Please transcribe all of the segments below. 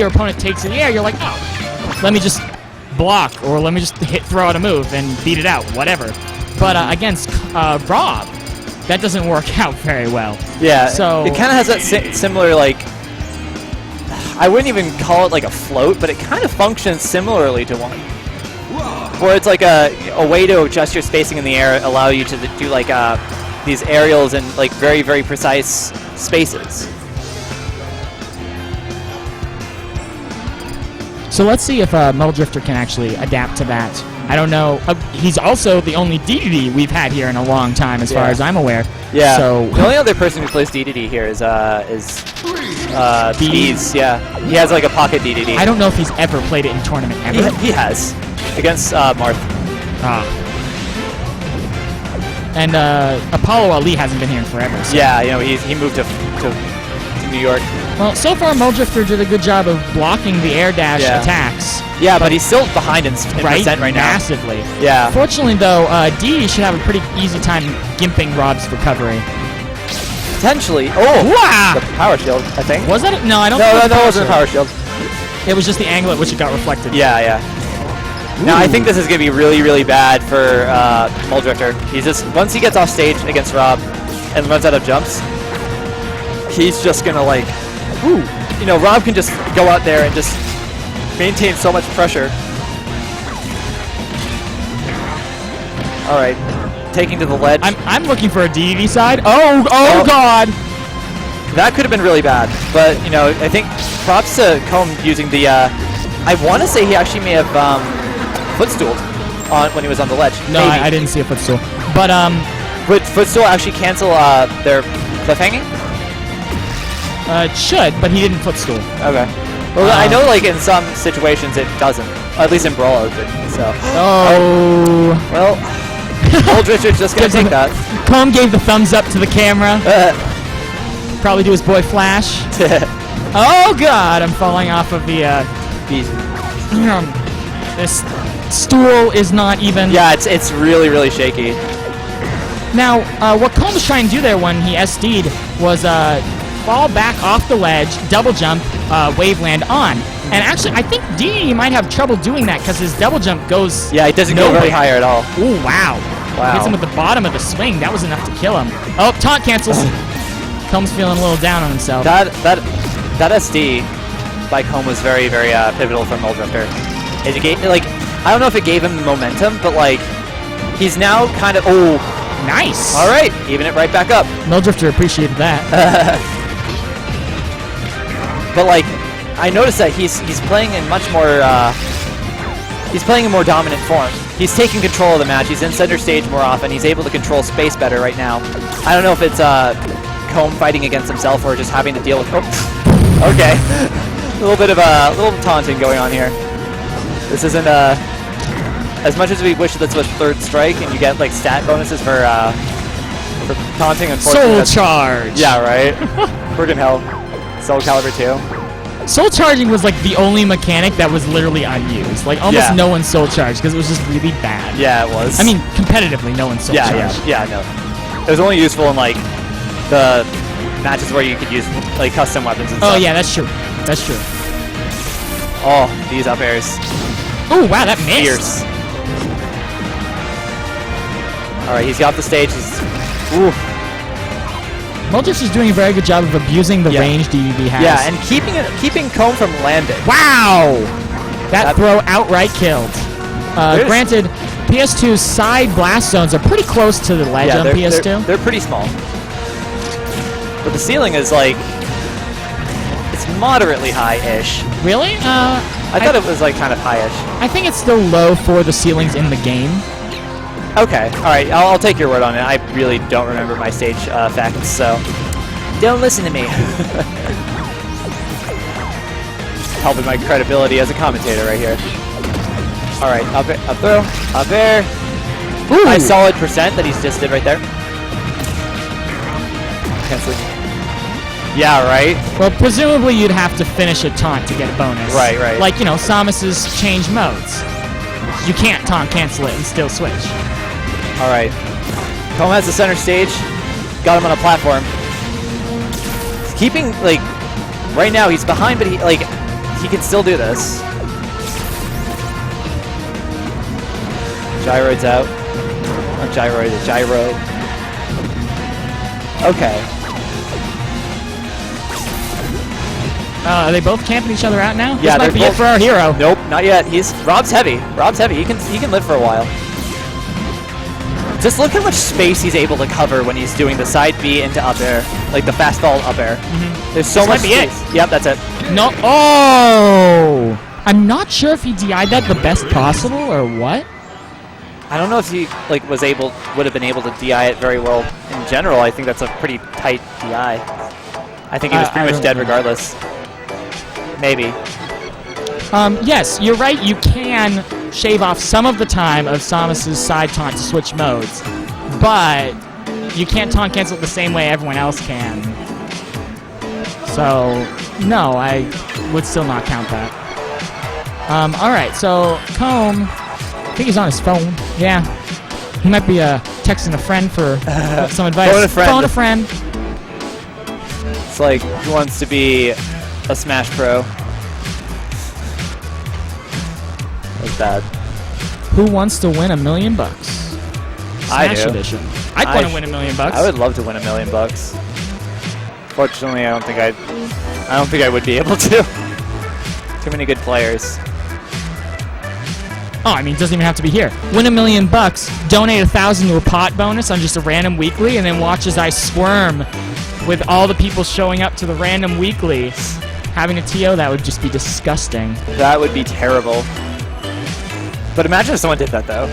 your opponent takes in the air, you're like, oh, let me just block, or let me just throw out a move and beat it out, whatever. But against Rob, that doesn't work out very well. Yeah, so it kind of has that similar, like, I wouldn't even call it like a float, but it kind of functions similarly to one. Where it's like a way to adjust your spacing in the air, allow you to do like these aerials in like very, very precise spaces. So let's see if Mulldrifter can actually adapt to that. I don't know. He's also the only DDD we've had here in a long time, as far as I'm aware. Yeah. So the only other person who plays DDD here is Bees. Yeah. He has like a pocket DDD. I don't know if he's ever played it in tournament ever. He has against Marth. Ah. And Apollo Ali hasn't been here in forever. So. Yeah, you know, he moved to New York. Well, so far Mulldrifter did a good job of blocking the air dash attacks. Yeah, but he's still behind in percent right now. Massively. Yeah. Fortunately, though, DD should have a pretty easy time gimping Rob's recovery. Potentially. Oh! Wow! The power shield, I think. Was that? No, I don't think it was that wasn't a power shield. It was just the angle at which it got reflected. Yeah, yeah. Now, I think this is going to be really, really bad for Mulldrifter. He's just, once he gets off stage against Rob and runs out of jumps, he's just going to, like, you know, Rob can just go out there and just maintain so much pressure. All right, taking to the ledge. I'm looking for a DDD side. Oh, God! That could have been really bad, but, you know, I think props to Comb using the, I want to say he actually may have footstooled when he was on the ledge. No, I didn't see a footstool. But, would footstool actually cancel their cliffhanging? It should, but he didn't footstool. Okay. Well, I know, like, in some situations it doesn't. At least in Brawl it didn't, so. Oh. Well, Mulldrifter's just going to take that. Comb gave the thumbs up to the camera. Probably to his boy Flash. Oh, God, I'm falling off of the, this stool is not even... Yeah, it's really, really shaky. Now, what Comb was trying to do there when he SD'd was, fall back off the ledge, double jump, wave land on. And actually, I think DDD might have trouble doing that because his double jump goes Yeah, it doesn't go very higher at all. Ooh, wow. Wow. Hits him with the bottom of the swing. That was enough to kill him. Oh, taunt cancels. Comb's feeling a little down on himself. That SD by Comb was very, very pivotal for Mulldrifter. It gave, like, I don't know if it gave him the momentum, but, like, he's now kind of... Oh, nice. All right, even it right back up. Mulldrifter appreciated that. But, like, I noticed that he's playing in much more he's playing in more dominant form. He's taking control of the match. He's in center stage more often. He's able to control space better right now. I don't know if it's Comb fighting against himself or just having to deal with. Oh, okay, a little bit of little taunting going on here. This isn't as much as we wish this was third strike and you get like stat bonuses for taunting. Unfortunately, Soul Charge. Yeah, right. Friggin' hell. Soul Calibur 2. Soul Charging was like the only mechanic that was literally unused. Like almost no one soul charged because it was just really bad. Yeah, it was. I mean, competitively, no one soul charged. Yeah, no. It was only useful in like the matches where you could use like custom weapons and stuff. Oh yeah, that's true. That's true. Oh, these up airs. Oh wow, that missed. Fierce. All right, he's got the stage. Ooh. Mulldrifter is doing a very good job of abusing the range DDD has. Yeah, and keeping Comb from landing. Wow! That throw outright killed. Granted, PS2's side blast zones are pretty close to the ledge on PS2. They're pretty small. But the ceiling is like, it's moderately high-ish. Really? I thought it was like kind of high-ish. I think it's still low for the ceilings in the game. Okay, all right, I'll take your word on it. I really don't remember my stage facts, so don't listen to me. Helping my credibility as a commentator right here. All right, up throw, up air. Ooh. Nice solid percent that he's just did right there. Cancel. Yeah, right. Well, presumably you'd have to finish a taunt to get a bonus. Right, right. Like, you know, Samus's change modes. You can't taunt cancel it and still switch. All right. Comb has the center stage. Got him on a platform. He's keeping, like, right now he's behind, but he can still do this. Gyroid's out. Not gyroid, a gyro. Okay. Are they both camping each other out now? Yeah, this might be it for our hero. Nope, not yet. Rob's heavy. Rob's heavy. He can live for a while. Just look how much space he's able to cover when he's doing the side B into up air, like the fastball up air. There's so much space. Yep, that's it. No. Oh! I'm not sure if he DI'd that the best possible or what. I don't know if he would have been able to DI it very well in general. I think that's a pretty tight DI. I think he was pretty much dead regardless. Maybe. Yes, you're right. You can shave off some of the time of Samus's side taunt to switch modes, but you can't taunt cancel it the same way everyone else can. So, no, I would still not count that. Alright, so Comb, I think he's on his phone. Yeah. He might be texting a friend for some advice. Phone a friend. Phone a friend. It's like, who wants to be a Smash Pro? That's bad. Who wants to win $1 million? I Smash do. Edition. I'd want to win $1 million. I would love to win $1 million. Fortunately, I don't think I would be able to. Too many good players. Oh, I mean, it doesn't even have to be here. Win $1 million, donate 1,000 to a pot bonus on just a random weekly, and then watch as I squirm with all the people showing up to the random weekly. Having a TO, that would just be disgusting. That would be terrible. But imagine if someone did that, though.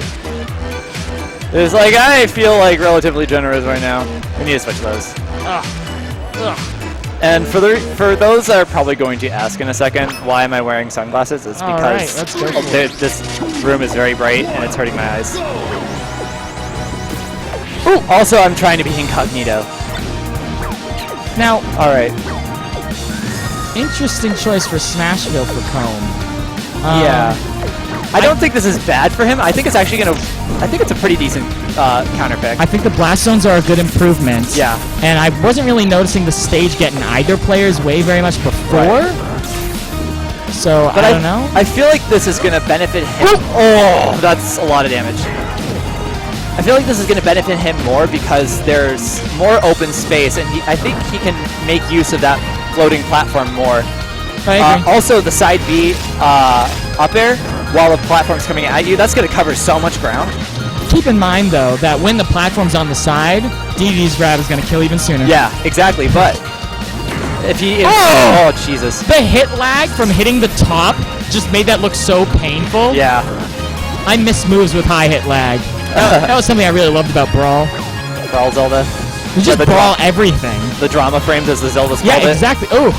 It's like, I feel like relatively generous right now. We need to switch those. Ugh. And for those that are probably going to ask in a second, why am I wearing sunglasses? It's because let's go for it. this room is very bright and it's hurting my eyes. Ooh, also, I'm trying to be incognito. Now, all right. Interesting choice for Smashville for Comb. Yeah. I don't think this is bad for him. I think it's actually I think it's a pretty decent counter pick. I think the blast zones are a good improvement. Yeah. And I wasn't really noticing the stage getting either player's way very much before. Right. So, but I don't know. I feel like this is going to benefit him. Oh, that's a lot of damage. I feel like this is going to benefit him more because there's more open space, and I think he can make use of that floating platform more. I agree. Also, the side B up air, while the platform's coming at you, that's going to cover so much ground. Keep in mind, though, that when the platform's on the side, DDD's grab is going to kill even sooner. Yeah, exactly, but if he is... Oh! Oh, Jesus. The hit lag from hitting the top just made that look so painful. Yeah. I miss moves with high hit lag. That was something I really loved about Brawl. Brawl Zelda. You just brawl everything. The drama frames, as the Zelda's called Yeah, exactly. Ooh.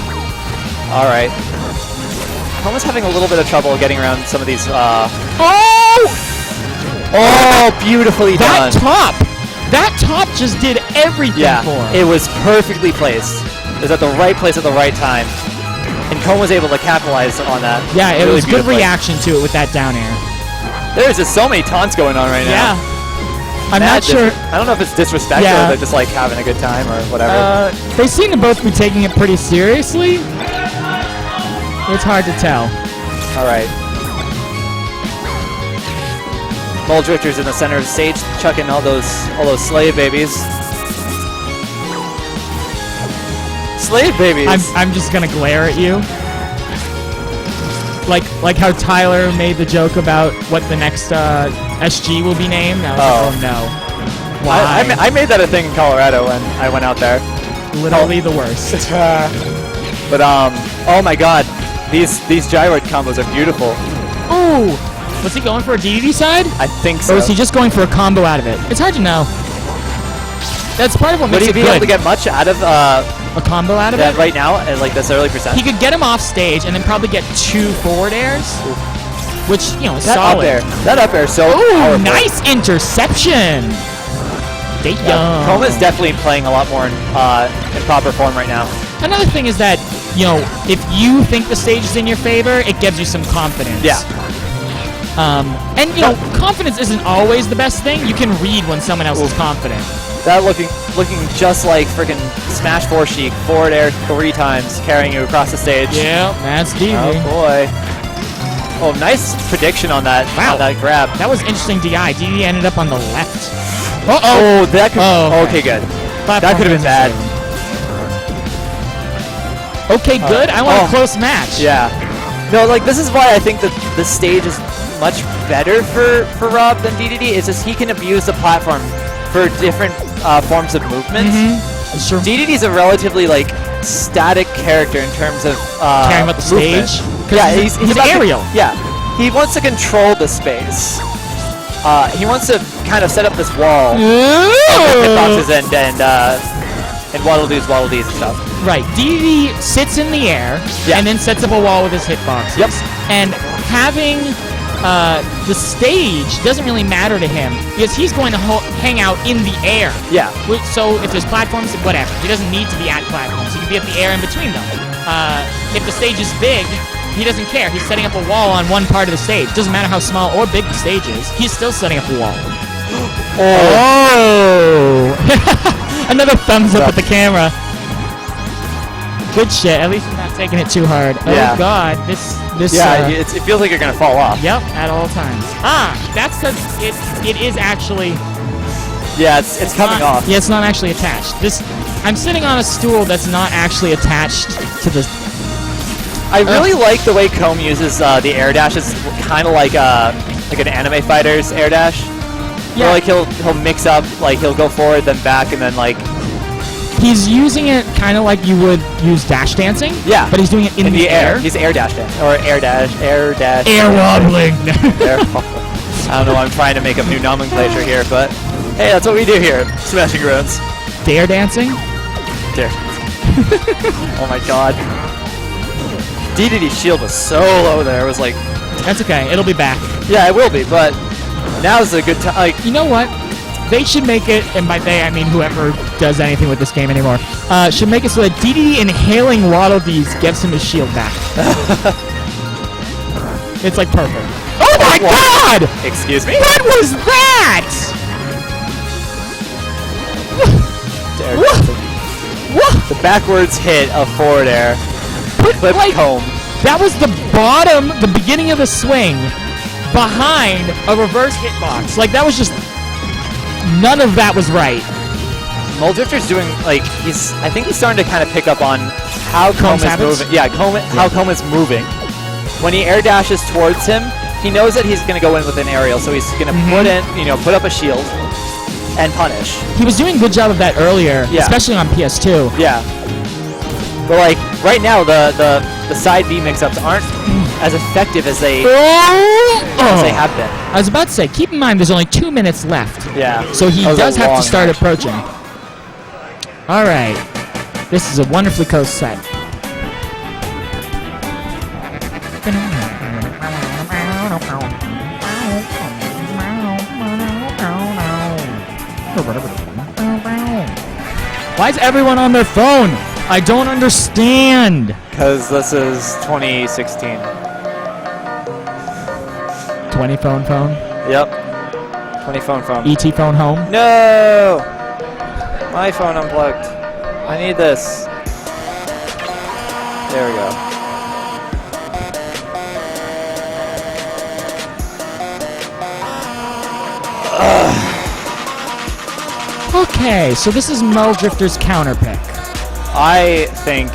All right. Almost having a little bit of trouble getting around some of these. Oh, beautifully done. That top just did everything for him. It was perfectly placed. It was at the right place at the right time. And Cone was able to capitalize on that. Yeah, it was good reaction to it with that down air. There's just so many taunts going on right now. Yeah. I'm not sure. I don't know if it's disrespect or they're just like having a good time or whatever. They seem to both be taking it pretty seriously. It's hard to tell. All right. Mulldrifter's in the center of the stage, chucking all those slave babies. Slave babies. I'm just gonna glare at you. Like how Tyler made the joke about what the next SG will be named. I was like, oh no. Why? I made that a thing in Colorado when I went out there. Literally the worst. But oh my God, these gyroid combos are beautiful. Ooh, was he going for a DDD side? I think so. Or was he just going for a combo out of it? It's hard to know. That's part of what makes it good. Would he be able to get much out of a combo out of it right now at like this early percent? He could get him off stage and then probably get 2 forward airs, which is that solid. That up air is so powerful. Nice interception. Yeah, Coma is definitely playing a lot more in proper form right now. Another thing is that, if you think the stage is in your favor, it gives you some confidence. Yeah. And confidence isn't always the best thing. You can read when someone else is confident. That looking just like freaking Smash 4 Sheik. Forward air 3 times, carrying you across the stage. Yeah, that's DD. Oh boy. Oh, nice prediction on that. Wow. On that grab. That was interesting DI. DD ended up on the left. Oh, that could. Oh, okay, good. Platform That could have been bad. Okay, good. I want a close match. Yeah. No, like this is why I think that this stage is much better for Rob than DDD. It's just he can abuse the platform for different forms of movements. That's true. DDD's a relatively like static character in terms of caring about the movement. stage. Yeah, he's about aerial. Yeah, he wants to control the space. He wants to kind of set up this wall of hitboxes and waddle dees and stuff. Right. DDD sits in the air and then sets up a wall with his hitboxes. Yep. And having the stage doesn't really matter to him because he's going to hang out in the air. Yeah. So if there's platforms, whatever. He doesn't need to be at platforms. He can be at the air in between them. If the stage is big, he doesn't care. He's setting up a wall on one part of the stage. Doesn't matter how small or big the stage is. He's still setting up a wall. Oh! Another thumbs up at the camera. Good shit. At least he's not taking it too hard. Yeah. Oh god, this. Yeah, it feels like you're gonna fall off. Yep, at all times. That's because it is actually. Yeah, it's coming off. Yeah, it's not actually attached. I'm sitting on a stool that's not actually attached to the. I really like the way Comb uses the air dash. It's kind of like an anime fighter's air dash. Yeah. Where, like he'll mix up, like he'll go forward, then back, and then like. He's using it kind of like you would use dash dancing. Yeah. But he's doing it in the air. He's air dash dancing. Or air dash. Air wobbling. I don't know. I'm trying to make up new nomenclature here, but hey, that's what we do here. Smashing Groans. Dare dancing. Dare. Oh my god. DDD's shield was so low there. It was like. That's okay. It'll be back. Yeah, it will be, but now's a good time. Like, you know what? They should make it, and by they I mean whoever does anything with this game anymore, should make it so that DDD inhaling Waddle Dees gives him his shield back. It's like perfect. Oh my god! Excuse me? What was that? What? The backwards hit of forward air. Clip like, Comb. That was the bottom, the beginning of the swing, behind a reverse hitbox. Like that was just. None of that was right. Mulldrifter's doing like I think he's starting to kind of pick up on how Comb is moving. Yeah, how Comb is moving. When he air dashes towards him, he knows that he's gonna go in with an aerial, so he's gonna put up a shield and punish. He was doing a good job of that earlier, especially on PS2. Yeah. But like right now the side B mix-ups aren't as effective as they have been. I was about to say, keep in mind there's only 2 minutes left. Yeah. So he does have to start approaching. All right. This is a wonderfully close set. Why is everyone on their phone? I don't understand. Because this is 2016. 20 phone. Yep. 20 phone. ET phone home. No! My phone unplugged. I need this. There we go. Okay, so this is Mulldrifter's counter pick. I think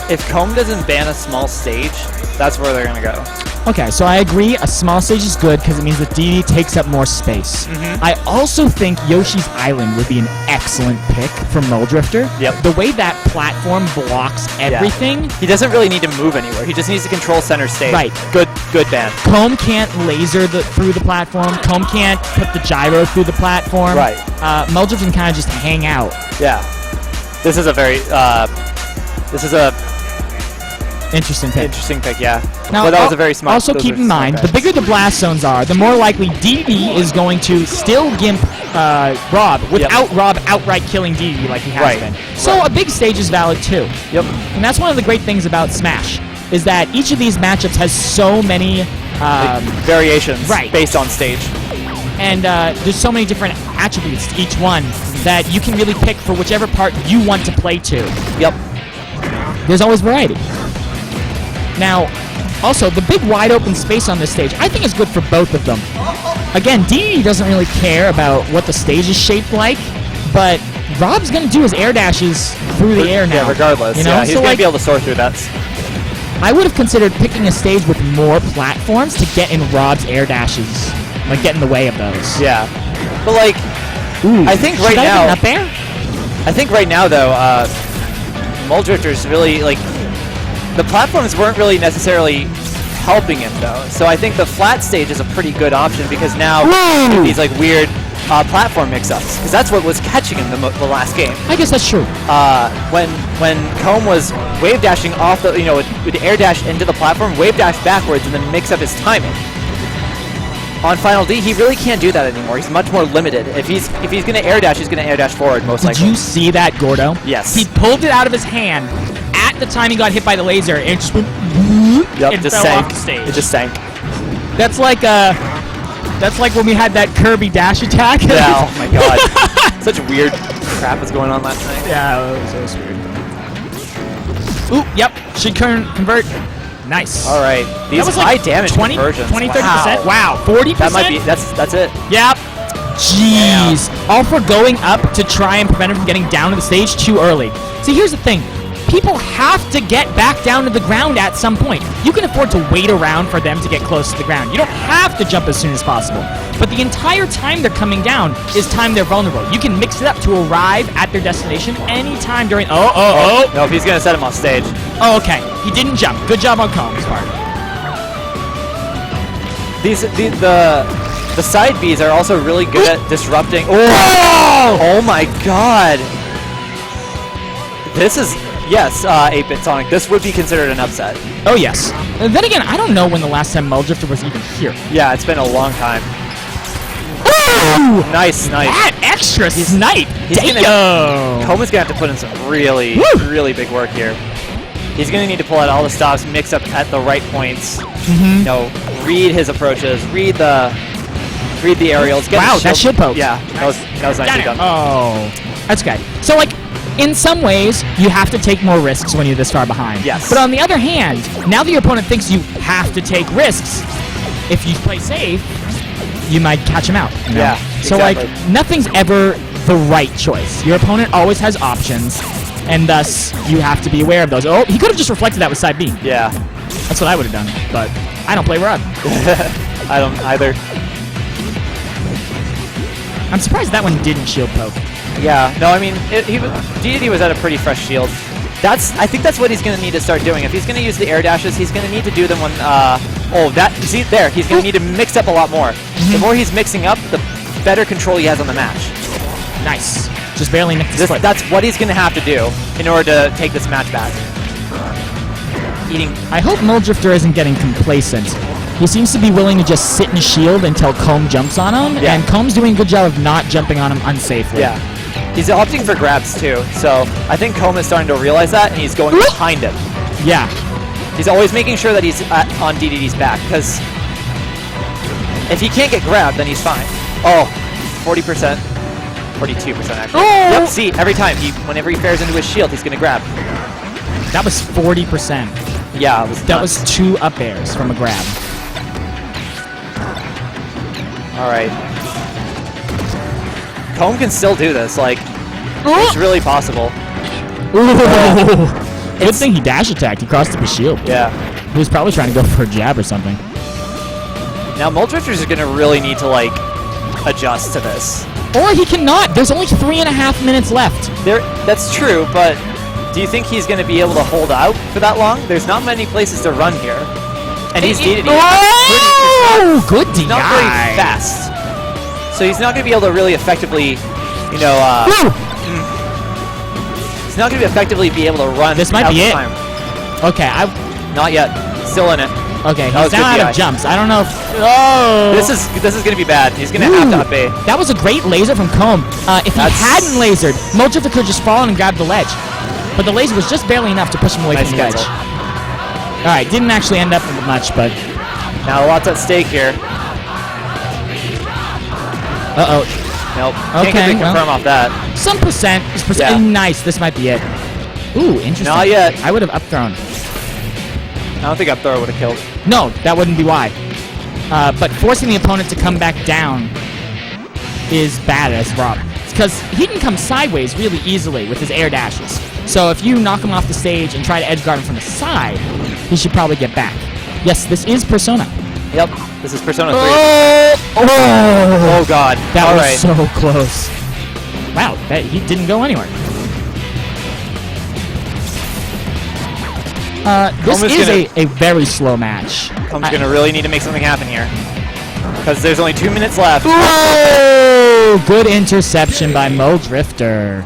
if Comb doesn't ban a small stage, that's where they're going to go. Okay, so I agree. A small stage is good because it means that DD takes up more space. I also think Yoshi's Island would be an excellent pick for Mulldrifter. Yep. The way that platform blocks everything. Yeah. He doesn't really need to move anywhere. He just needs to control center stage. Right. Good ban. Comb can't laser through the platform. Comb can't put the gyro through the platform. Right. Mulldrifter can kind of just hang out. Yeah. This is a very interesting pick. Interesting pick, yeah. Now, but that was a very smart. Also, keep in mind, the bigger the blast zones are, the more likely DDD is going to still gimp Rob without Rob outright killing DDD like he has been. So a big stage is valid too. Yep. And that's one of the great things about Smash, is that each of these matchups has so many variations based on stage. and there's so many different attributes to each one that you can really pick for whichever part you want to play to. Yep. There's always variety. Now, also, the big wide open space on this stage, I think is good for both of them. Again, DDD doesn't really care about what the stage is shaped like, but Rob's going to do his air dashes through the air now. Yeah, regardless. You know? Yeah, he's So, going to be able to soar through that. I would have considered picking a stage with more platforms to get in Rob's air dashes. Like, get in the way of those. Yeah. But, like, Ooh, I think right should I now... have been up there? I think right now, though, Mulldrifter's really, like... The platforms weren't really necessarily helping him, though. So I think the flat stage is a pretty good option because now these, like, weird platform mix-ups. Because that's what was catching him the last game. I guess that's true. When Comb was wave dashing off the, would air dash into the platform, wave dash backwards, and then mix up his timing. On Final D, he really can't do that anymore. He's much more limited. If he's gonna air dash, he's gonna air dash forward most likely. Did you see that, Gordo? Yes. He pulled it out of his hand at the time he got hit by the laser, and it just went and just fell sank. off the stage. It just sank. That's like when we had that Kirby dash attack. Yeah. Oh my God. Such weird crap was going on last night. Yeah, it was weird. Ooh, yep. Should convert. Nice. All right. These That was high like damage 20, conversions. 30%. Wow. 40%? That might be. That's it. Yep. Jeez. All for going up to try and prevent him from getting down to the stage too early. See, here's the thing. People have to get back down to the ground at some point. You can afford to wait around for them to get close to the ground. You don't have to jump as soon as possible. But the entire time they're coming down is time they're vulnerable. You can mix it up to arrive at their destination anytime during... Oh. No, if he's going to set him off stage. Oh, okay. He didn't jump. Good job on Combs' part. The side Bs are also really good at disrupting. Oh my God! This is yes, 8-bit Sonic. This would be considered an upset. Oh yes. Then again, I don't know when the last time Mulldrifter was even here. Yeah, it's been a long time. Ooh! Nice snipe. That extra snipe. Damn. Koma's gonna have to put in some really, really big work here. He's gonna need to pull out all the stops, mix up at the right points. Read his approaches, read the aerials. Get Wow, that shield poke. Yeah, that was nicely done. Oh, that's okay. So like, in some ways, you have to take more risks when you're this far behind. Yes. But on the other hand, now that your opponent thinks you have to take risks, if you play safe, you might catch him out. You know? Yeah. So exactly. like, nothing's ever the right choice. Your opponent always has options, and thus you have to be aware of those. Oh, he could have just reflected that with side B. Yeah. That's what I would have done, but I don't play Rob. I don't either. I'm surprised that one didn't shield poke. Yeah, no, I mean, DDD was at a pretty fresh shield. I think that's what he's going to need to start doing. If he's going to use the air dashes, he's going to need to do them when, see there, he's going to need to mix up a lot more. The more he's mixing up, the better control he has on the match. Nice. Just barely nicked his foot. That's what he's going to have to do in order to take this match back. I hope Mulldrifter isn't getting complacent. He seems to be willing to just sit in a shield until Comb jumps on him, and Comb's doing a good job of not jumping on him unsafely. Yeah. He's opting for grabs, too, so I think Comb is starting to realize that, and he's going behind him. Yeah. He's always making sure that he's on DDD's back, because if he can't get grabbed, then he's fine. Oh, 40%. 42% actually. Oh! Yep, see, every time, whenever he fares into his shield, he's going to grab. That was 40%. Yeah, it was That was 2 up airs from a grab. All right. Comb can still do this. Like, it's really possible. Good thing he dash attacked. He crossed up his shield. Yeah. He was probably trying to go for a jab or something. Now, Mulldrifters are going to really need to, like, adjust to this. Or he cannot. There's only 3.5 minutes left. That's true, but do you think he's going to be able to hold out for that long? There's not many places to run here. And he's DDD. Oh! Good DI. He's not very fast. So he's not going to be able to really effectively, he's not going to effectively be able to run. This might be it. Time. Okay, Not yet. Still in it. Okay, he's now out of jumps. I don't know if... This is going to be bad. He's going to have to up A. That was a great laser from Comb. If he hadn't lasered, Mulldrifter could have just fallen and grabbed the ledge. But the laser was just barely enough to push him away from the ledge. Alright, didn't actually end up with much, but... Now lots at stake here. Uh-oh. Nope. Can't get the confirm off that. Some percent. Yeah. Nice. This might be it. Ooh, interesting. Not yet. I would have up thrown. I don't think up throw would have killed. No, that wouldn't be why. But forcing the opponent to come back down is bad as Rob. Because he can come sideways really easily with his air dashes. So if you knock him off the stage and try to edge guard him from the side, he should probably get back. Yes, this is Persona. Yep, this is Persona 3. Oh God. That was so close. Wow, he didn't go anywhere. This is a very slow match. Comb's going to really need to make something happen here. Because there's only 2 minutes left. Oh, good interception by Mulldrifter.